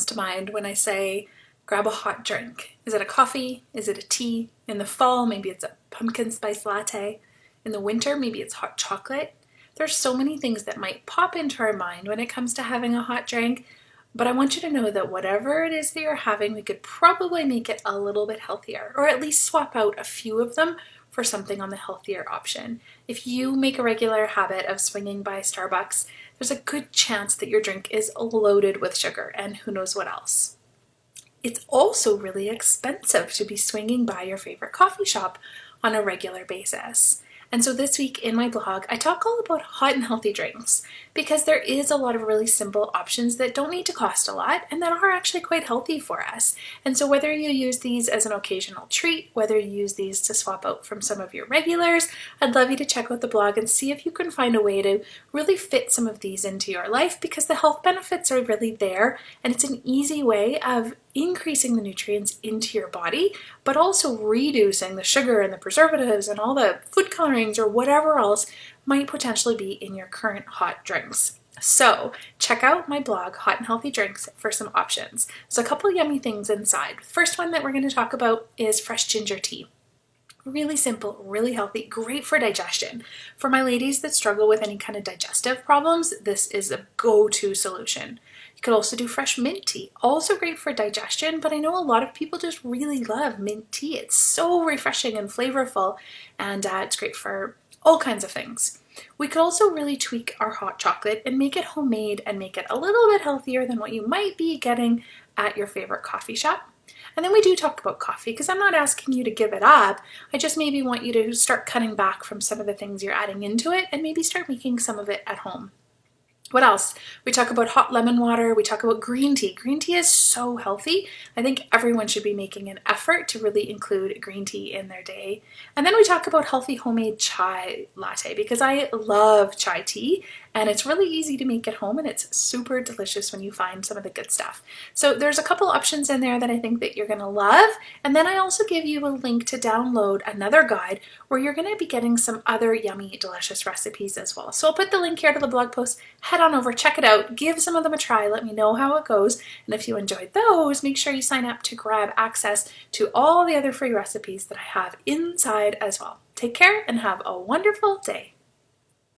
comes to mind when I say grab a hot drink? Is it a coffee? Is it a tea? In the fall, maybe it's a pumpkin spice latte. In the winter, maybe it's hot chocolate. There's so many things that might pop into our mind when it comes to having a hot drink, but I want you to know that whatever it is that you're having, we could probably make it a little bit healthier, or at least swap out a few of them for something on the healthier option. If you make a regular habit of swinging by Starbucks, there's a good chance that your drink is loaded with sugar and who knows what else. It's also really expensive to be swinging by your favorite coffee shop on a regular basis. And so this week in my blog, I talk all about hot and healthy drinks because there is a lot of really simple options that don't need to cost a lot and that are actually quite healthy for us. And so whether you use these as an occasional treat, whether you use these to swap out from some of your regulars, I'd love you to check out the blog and see if you can find a way to really fit some of these into your life because the health benefits are really there and it's an easy way of increasing the nutrients into your body, but also reducing the sugar and the preservatives and all the food colorings or whatever else might potentially be in your current hot drinks. So check out my blog, Hot and Healthy Drinks, for some options. So a couple yummy things inside. The first one that we're going to talk about is fresh ginger tea. Really simple, really healthy, great for digestion. For my ladies that struggle with any kind of digestive problems, this is a go-to solution. You could also do fresh mint tea, also great for digestion, but I know a lot of people just really love mint tea. It's so refreshing and flavorful, and it's great for all kinds of things. We could also really tweak our hot chocolate and make it homemade and make it a little bit healthier than what you might be getting at your favorite coffee shop. And then we do talk about coffee because I'm not asking you to give it up. I just maybe want you to start cutting back from some of the things you're adding into it and maybe start making some of it at home. What else? We talk about hot lemon water. We talk about green tea. Green tea is so healthy. I think everyone should be making an effort to really include green tea in their day. And then we talk about healthy homemade chai latte because I love chai tea and it's really easy to make at home and it's super delicious when you find some of the good stuff. So there's a couple options in there that I think that you're going to love. And then I also give you a link to download another guide where you're going to be getting some other yummy, delicious recipes as well. So I'll put the link here to the blog post. Head on over, check it out, give some of them a try, let me know how it goes. And if you enjoyed those, make sure you sign up to grab access to all the other free recipes that I have inside as well. Take care and have a wonderful day.